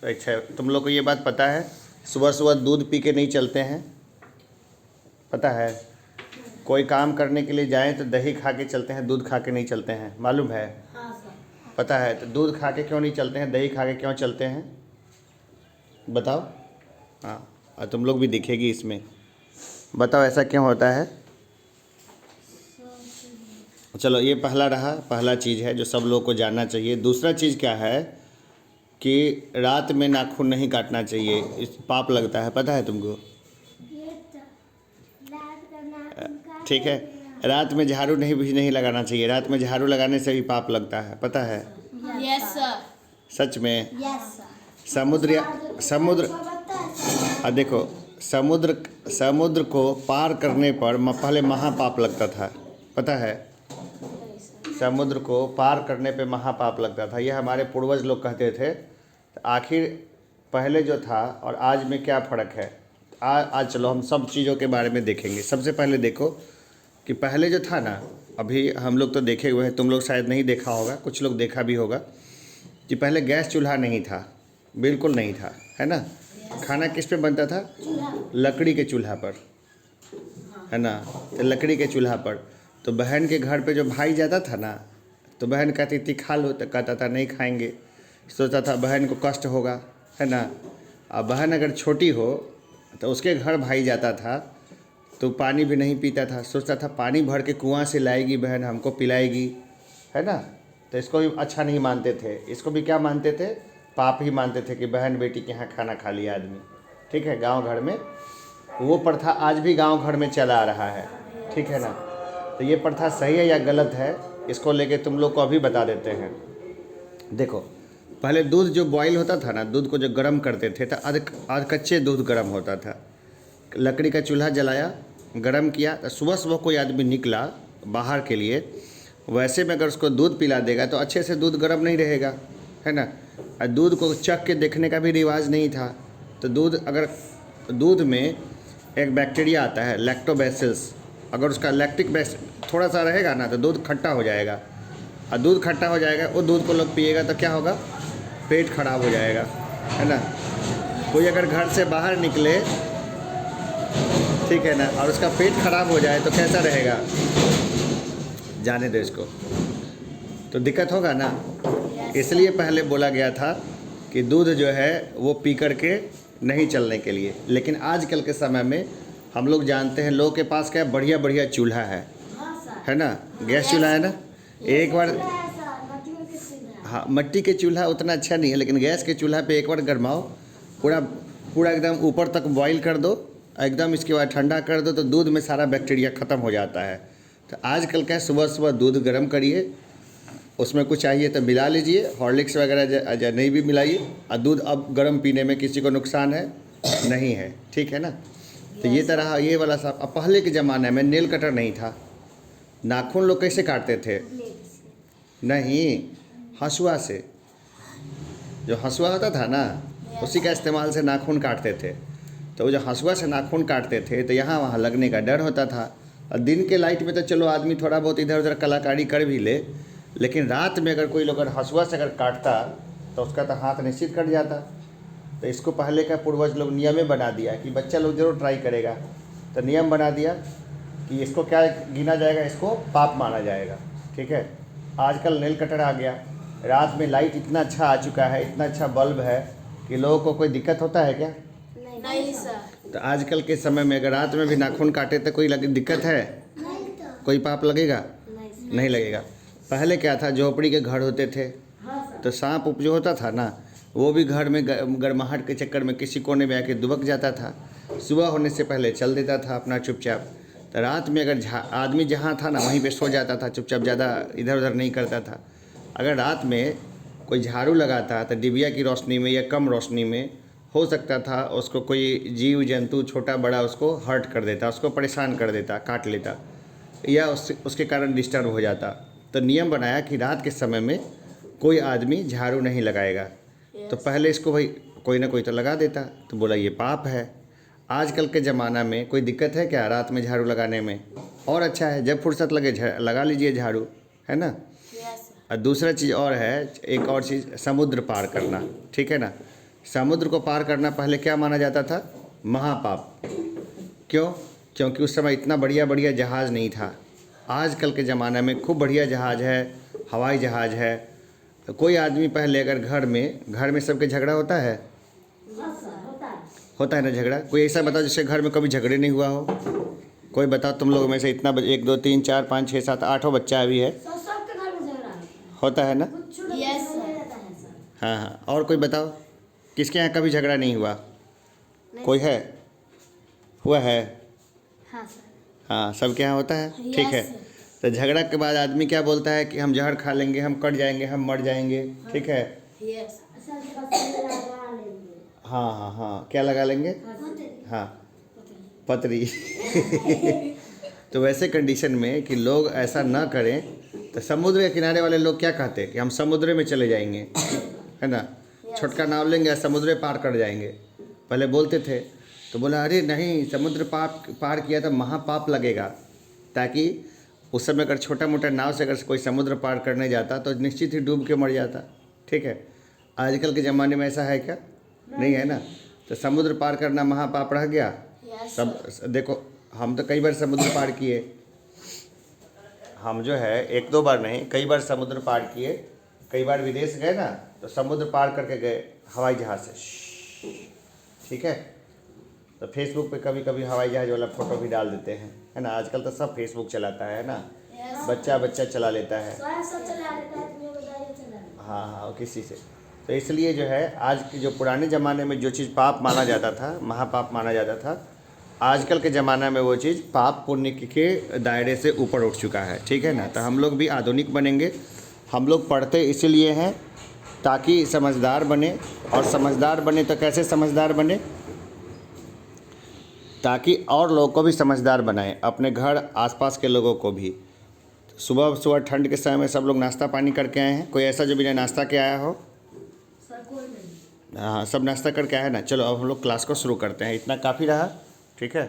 अच्छा, तुम लोग को ये बात पता है, सुबह सुबह दूध पी के नहीं चलते हैं, पता है? कोई काम करने के लिए जाएं तो दही खा के चलते हैं, दूध खा के नहीं चलते हैं, मालूम है? हाँ सर। पता है? तो दूध खा के क्यों नहीं चलते हैं, दही खा के क्यों चलते हैं, बताओ। हाँ, और तुम लोग भी दिखेगी इसमें, बताओ ऐसा क्यों होता है? चलो, ये पहला चीज़ है जो सब लोग को जानना चाहिए। दूसरा चीज़ क्या है कि रात में नाखून नहीं काटना चाहिए, इस पाप लगता है, पता है तुमको? ठीक है, रात में झाड़ू नहीं लगाना चाहिए, रात में झाड़ू लगाने से भी पाप लगता है, पता है? Yes sir. सच में? Yes sir. समुद्र देखो, समुद्र को पार करने पर पहले महापाप लगता था, पता है? समुद्र को पार करने पे महापाप लगता था, यह हमारे पूर्वज लोग कहते थे। तो आखिर पहले जो था और आज में क्या फ़र्क है? आज चलो हम सब चीज़ों के बारे में देखेंगे। सबसे पहले देखो कि पहले जो था ना, अभी हम लोग तो देखे हुए हैं, तुम लोग शायद नहीं देखा होगा, कुछ लोग देखा भी होगा, कि पहले गैस चूल्हा नहीं था, बिल्कुल नहीं था, है ना? खाना किस पे बनता था? लकड़ी के चूल्हा पर, है ना? तो लकड़ी के चूल्हा पर तो बहन के घर पे जो भाई जाता था ना, तो बहन कहती थी खा लो, तो कहता था नहीं खाएंगे, सोचता था बहन को कष्ट होगा, है ना? अब बहन अगर छोटी हो तो उसके घर भाई जाता था तो पानी भी नहीं पीता था, सोचता था पानी भर के कुआं से लाएगी बहन, हमको पिलाएगी, है ना? तो इसको भी अच्छा नहीं मानते थे, इसको भी क्या मानते थे? पाप ही मानते थे कि बहन बेटी के यहाँ खाना खा लिया आदमी, ठीक है? गांव घर में वो प्रथा आज भी गांव घर में चला आ रहा है, ठीक है ना? तो ये प्रथा सही है या गलत है, इसको लेके तुम लोग को अभी बता देते हैं। देखो, पहले दूध जो बॉईल होता था ना, दूध को जो गर्म करते थे तो आध कच्चे दूध गर्म होता था, लकड़ी का चूल्हा जलाया, गर्म किया, तो सुबह सुबह कोई आदमी निकला बाहर के लिए, वैसे में अगर उसको दूध पिला देगा तो अच्छे से दूध गर्म नहीं रहेगा, है ना? और दूध को चख के देखने का भी रिवाज नहीं था। तो दूध में एक बैक्टीरिया आता है लैक्टोबैसिलस, अगर उसका लैक्टिक बेस थोड़ा सा रहेगा ना तो दूध खट्टा हो जाएगा, और दूध खट्टा हो जाएगा, वो दूध को लोग पिएगा तो क्या होगा? पेट खराब हो जाएगा, है ना? कोई अगर घर से बाहर निकले, ठीक है ना, और उसका पेट खराब हो जाए तो कैसा रहेगा? जाने दो इसको, तो दिक्कत होगा ना। इसलिए पहले बोला गया था कि दूध जो है वो पी कर के नहीं चलने के लिए। लेकिन आजकल के समय में हम लोग जानते हैं लोगों के पास क्या बढ़िया बढ़िया चूल्हा है ना? गैस चूल्हा है ना? एक बार, हाँ, मिट्टी के चूल्हा उतना अच्छा नहीं है, लेकिन गैस के चूल्हा पे एक बार गरमाओ, पूरा एकदम ऊपर तक बॉईल कर दो एकदम, इसके बाद ठंडा कर दो तो दूध में सारा बैक्टीरिया ख़त्म हो जाता है। तो आजकल क्या, सुबह सुबह दूध गर्म करिए, उसमें कुछ चाहिए तो मिला लीजिए, हॉर्लिक्स वगैरह नहीं भी मिलाइए, और दूध अब गर्म पीने में किसी को नुकसान है नहीं है, ठीक है ना? तो ये तरह ये वाला सब। अब पहले के ज़माने में नेल कटर नहीं था, नाखून लोग कैसे काटते थे? नहीं, हंसुआ से, जो हंसुआ होता था ना, उसी का इस्तेमाल से नाखून काटते थे। तो वो जो हंसुआ से नाखून काटते थे तो यहाँ वहाँ लगने का डर होता था। और दिन के लाइट में तो चलो आदमी थोड़ा बहुत इधर उधर कलाकारी कर भी ले, लेकिन रात में अगर कोई लोग अगर हंसुआ से अगर काटता तो उसका तो हाथ निश्चित कट जाता। तो इसको पहले का पूर्वज लोग नियम बना दिया कि बच्चा लोग जरूर ट्राई करेगा, तो नियम बना दिया कि इसको क्या गिना जाएगा, इसको पाप माना जाएगा, ठीक है? आजकल नेल कटर आ गया, रात में लाइट इतना अच्छा आ चुका है, इतना अच्छा बल्ब है कि लोगों को कोई दिक्कत होता है क्या? नहीं सर। तो आजकल के समय में अगर रात में भी नाखून काटे तो कोई दिक्कत है? कोई पाप लगेगा? नहीं लगेगा। पहले क्या था, झोपड़ी के घर होते थे, तो सांप उप जो होता था ना, वो भी घर में गर्माहट के चक्कर में किसी कोने में आके दुबक जाता था, सुबह होने से पहले चल देता था अपना चुपचाप। तो रात में अगर आदमी जहाँ था ना वहीं पे सो जाता था चुपचाप, ज़्यादा इधर उधर नहीं करता था। अगर रात में कोई झाड़ू लगाता तो डिबिया की रोशनी में या कम रोशनी में हो सकता था उसको कोई जीव जंतु छोटा बड़ा उसको हर्ट कर देता, उसको परेशान कर देता, काट लेता, या उसके कारण डिस्टर्ब हो जाता। तो नियम बनाया कि रात के समय में कोई आदमी झाड़ू नहीं लगाएगा। तो पहले इसको भाई कोई ना कोई तो लगा देता, तो बोला ये पाप है। आजकल के ज़माना में कोई दिक्कत है क्या रात में झाड़ू लगाने में? और अच्छा है, जब फुर्सत लगे लगा लीजिए झाड़ू, है ना? और दूसरा चीज़ और है, एक और चीज़, समुद्र पार करना, ठीक है ना? समुद्र को पार करना पहले क्या माना जाता था? महापाप। क्यों? क्योंकि उस समय इतना बढ़िया बढ़िया जहाज़ नहीं था। आजकल के ज़माने में खूब बढ़िया जहाज़ है, हवाई जहाज़ है। कोई आदमी पहले अगर घर में सबके झगड़ा होता है? होता है ना झगड़ा। कोई ऐसा बताओ जिससे घर में कभी झगड़े नहीं हुआ हो? कोई बताओ तुम लोग में से। इतना 1 2 3 4 5 6 7 8 बच्चा अभी है, सबके घर में झगड़ा होता है ना? Yes sir. हाँ हाँ। और कोई बताओ किसके यहाँ कभी झगड़ा नहीं हुआ? कोई है? हुआ है? हाँ सर। हाँ, सबके यहाँ होता है। ठीक है। Yes, sir. तो झगड़ा के बाद आदमी क्या बोलता है कि हम जहर खा लेंगे, हम कट जाएंगे, हम मर जाएंगे। ठीक है। यस। हाँ हाँ हाँ, क्या लगा लेंगे? हाँ, पतरी। तो वैसे कंडीशन में कि लोग ऐसा ना करें, तो समुद्र के किनारे वाले लोग क्या कहते हैं कि हम समुद्र में चले जाएंगे, है ना? छोटका नाव लेंगे, समुद्र पार कर जाएंगे। पहले बोलते थे, तो बोला अरे नहीं, समुद्र पार किया तो महापाप लगेगा। ताकि उस समय अगर छोटा मोटा नाव से अगर कोई समुद्र पार करने जाता तो निश्चित ही डूब के मर जाता। ठीक है। आजकल के ज़माने में ऐसा है क्या? नहीं है ना। तो समुद्र पार करना महापाप रह गया। यस सब देखो, हम तो कई बार समुद्र पार किए। हम जो है 1 2 बार नहीं, कई बार समुद्र पार किए। कई बार विदेश गए ना, तो समुद्र पार करके गए हवाई जहाज़ से। ठीक है। तो फेसबुक पे कभी कभी हवाई जहाज़ वाला फ़ोटो भी डाल देते हैं, है ना? आजकल तो सब फेसबुक चलाता है ना। बच्चा चला लेता है। हाँ हाँ, किसी से। तो इसलिए जो है आज के जो पुराने ज़माने में जो चीज़ पाप माना जाता था, महापाप माना जाता था, आजकल के ज़माना में वो चीज़ पाप पुण्य के दायरे से ऊपर उठ चुका है। ठीक है ना। तो हम लोग भी आधुनिक बनेंगे। हम लोग पढ़ते इसीलिए हैं ताकि समझदार बने। और समझदार बने तो कैसे समझदार बने? ताकि और लोगों को भी समझदार बनाएं, अपने घर आसपास के लोगों को भी। सुबह सुबह ठंड के समय में सब लोग नाश्ता पानी करके आए हैं? कोई ऐसा जो बिना नाश्ता के आया हो? हाँ, सब नाश्ता करके आए हैं ना। चलो अब हम लोग क्लास को शुरू करते हैं। इतना काफ़ी रहा। ठीक है।